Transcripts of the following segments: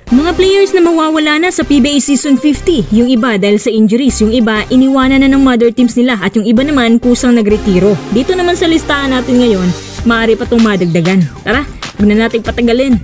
Mga players na mawawala na sa PBA Season 50, yung iba dahil sa injuries, yung iba iniwanan na ng mother teams nila at yung iba naman kusang nagretiro. Dito naman sa listahan natin ngayon, maaari pa itong madagdagan. Tara, huwag na natin patagalin.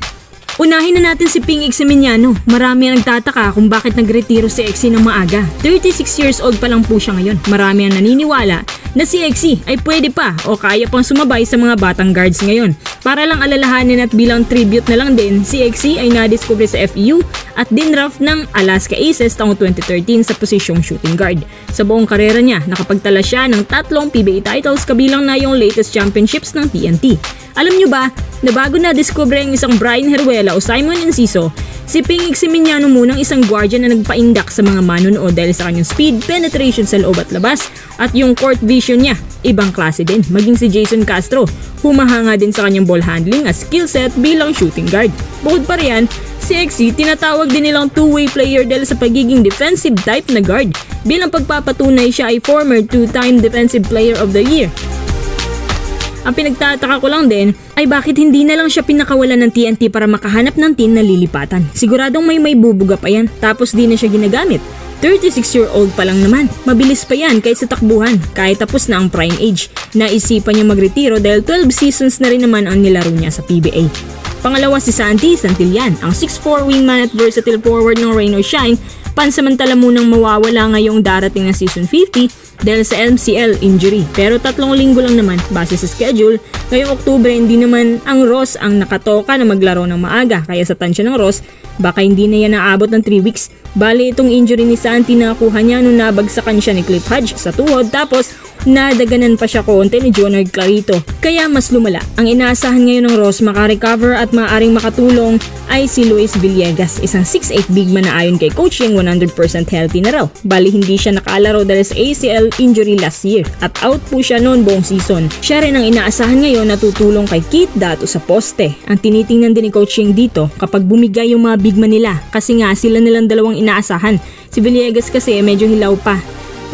Unahin na natin si Ping Eximignano. Marami ang nagtataka kung bakit nagretiro si Exi ng maaga. 36 years old pa lang po siya ngayon. Marami ang naniniwala na si Exi ay pwede pa o kaya pang sumabay sa mga batang guards ngayon. Para lang alalahanin at bilang tribute na lang din, si Exi ay nadiskubre sa FEU at dinraft ng Alaska Aces taong 2013 sa posisyong shooting guard. Sa buong karera niya, nakapagtala siya ng 3 PBA titles kabilang na yung latest championships ng TNT. Alam nyo ba na bago na-discover ang isang Brian Heruela o Simon Enciso, si Ping Eximignano munang isang guardian na nagpaindak sa mga manonood dahil sa kanyang speed, penetration sa loob at labas at yung court vision niya, ibang klase din. Maging si Jason Castro, humahanga din sa kanyang ball handling at skill set bilang shooting guard. Bukod pa riyan, si Exi tinatawag din nilang two-way player dahil sa pagiging defensive type na guard. Bilang pagpapatunay siya ay former 2-time Defensive Player of the Year. Ang pinagtataka ko lang din ay bakit hindi na lang siya pinakawalan ng TNT para makahanap ng team na lilipatan. Siguradong may bubuga pa yan tapos di na siya ginagamit. 36-year-old pa lang naman. Mabilis pa yan kahit sa takbuhan. Kahit tapos na ang prime age. Naisipan niya magretiro dahil 12 seasons na rin naman ang nilaro niya sa PBA. Pangalawa si Santi Santillan, ang 6'4 wingman at versatile forward ng Rain or Shine. Pansamantala munang mawawala ngayong darating na season 50 dahil sa MCL injury. Pero 3 linggo lang naman base sa schedule. Ngayong Oktubre hindi naman ang Ross ang nakatoka na maglaro ng maaga. Kaya sa tansya ng Ross, baka hindi na yan naabot ng 3 weeks. Bali itong injury ni Santi na nakuha niya nung nabagsakan siya ni Cliff Hodge sa tuhod tapos nadaganan pa siya konti ni Jonard Clarito. Kaya mas lumala. Ang inaasahan ngayon ng Ross makarecover at maaaring makatulong ay si Luis Villegas, isang 6'8 big man na ayon kay coaching 100% healthy na raw. Bali hindi siya nakalaro dahil sa ACL injury last year at out po siya noon buong season. Siya rin ang inaasahan ngayon na tutulong kay Keith Dato sa poste. Ang tinitingnan din ni coaching dito kapag bumigay yung mga big man nila kasi nga sila nilang dalawang inaasahan. Si Villegas kasi medyo hilaw pa.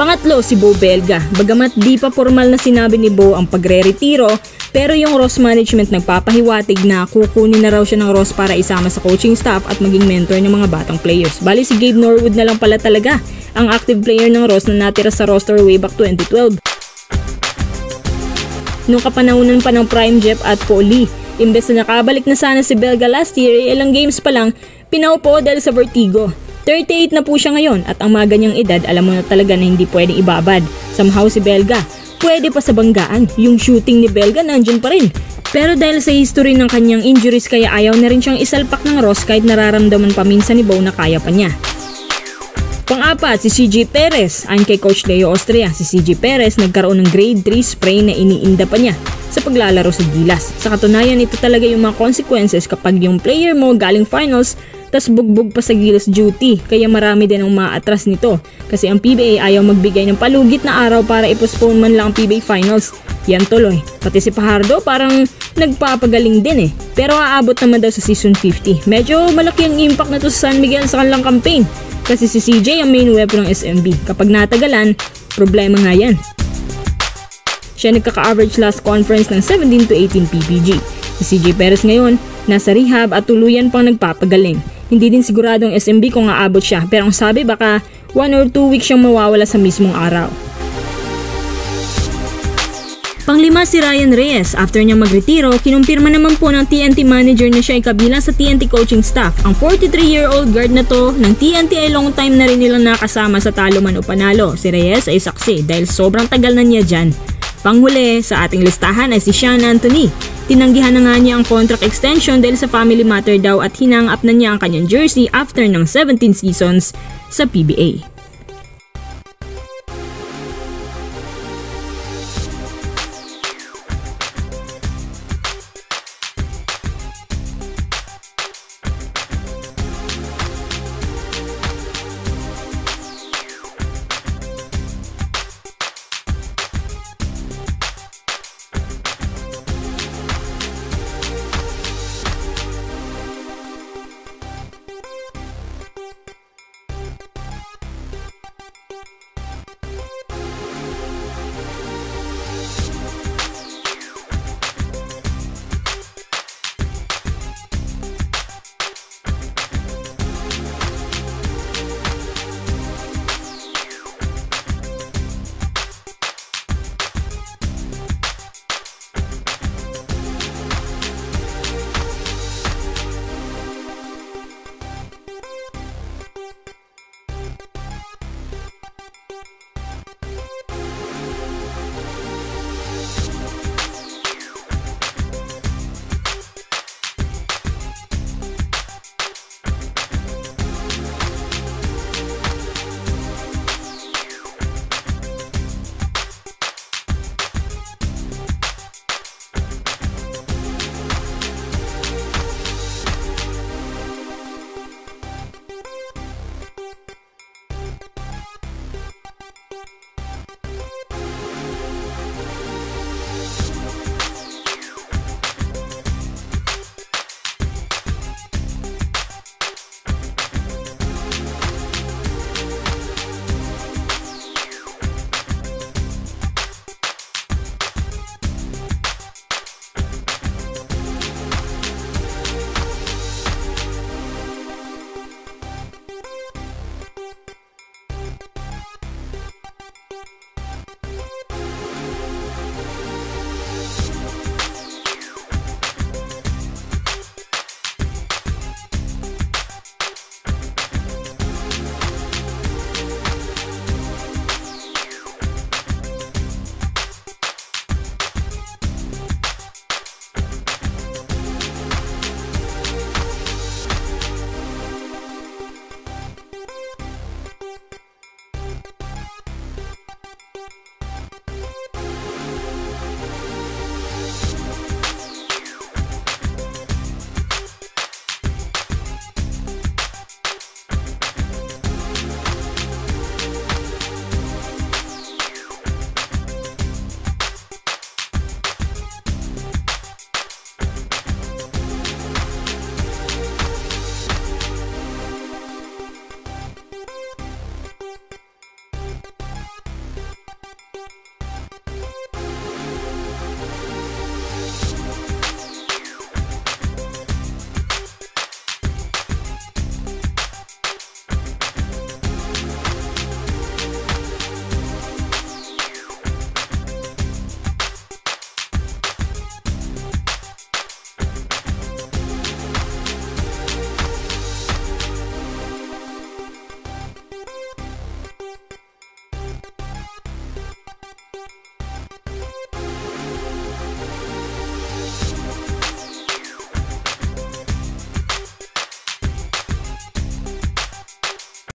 Pangatlo si Bo Belga. Bagamat di pa formal na sinabi ni Bo ang pagre-retiro, pero yung Ross management nagpapahiwatig na kukunin na raw siya ng Ross para isama sa coaching staff at maging mentor ng mga batang players. Bali si Gabe Norwood na lang pala talaga ang active player ng Ross na natira sa roster way back 2012. Noong kapanahunan pa ng Prime Jeff at Paul Lee, imbes na nakabalik na sana si Belga last year, ilang games pa lang pinaupo dahil sa vertigo. 38 na po siya ngayon at ang mga ganyang edad alam mo na talaga na hindi pwedeng ibabad. Somehow si Belga, pwede pa sa banggaan. Yung shooting ni Belga nandyan pa rin. Pero dahil sa history ng kanyang injuries kaya ayaw na rin siyang isalpak ng Ross kahit nararamdaman pa minsan ni Bo na kaya pa niya. Pang-apat, si CJ Perez. Ayon kay Coach Leo Austria, si CJ Perez nagkaroon ng grade 3 sprain na iniinda pa niya sa paglalaro sa Gilas. Sa katunayan, ito talaga yung mga consequences kapag yung player mo galing finals tas bugbog pa sa Gilas duty. Kaya marami din ang maatras nito kasi ang PBA ayaw magbigay ng palugit na araw para i-postpone man lang ang PBA finals. Yan tuloy. Pati si Fajardo parang nagpapagaling din eh. Pero aabot naman daw sa season 50. Medyo malaki ang impact na to sa San Miguel sa kanilang campaign. Kasi si CJ ang main weapon ng SMB. Kapag natagalan, problema nga yan. Siya nagkaka-average last conference ng 17 to 18 PPG. Si CJ Perez ngayon, nasa rehab at tuluyan pang nagpapagaling. Hindi din sigurado ang SMB kung aabot siya pero ang sabi baka 1 or 2 weeks siyang mawawala sa mismong araw. Panglima si Ryan Reyes. After niyang magretiro, kinumpirma naman po ng TNT manager na siya ay kabilang sa TNT coaching staff. Ang 43-year-old guard na to ng TNT ay long time na rin nilang nakasama sa talo man o panalo. Si Reyes ay saksi dahil sobrang tagal na niya dyan. Panghuli sa ating listahan ay si Sean Anthony. Tinanggihan na nga niya ang contract extension dahil sa family matter daw at hinang up na niya ang kanyang jersey after ng 17 seasons sa PBA.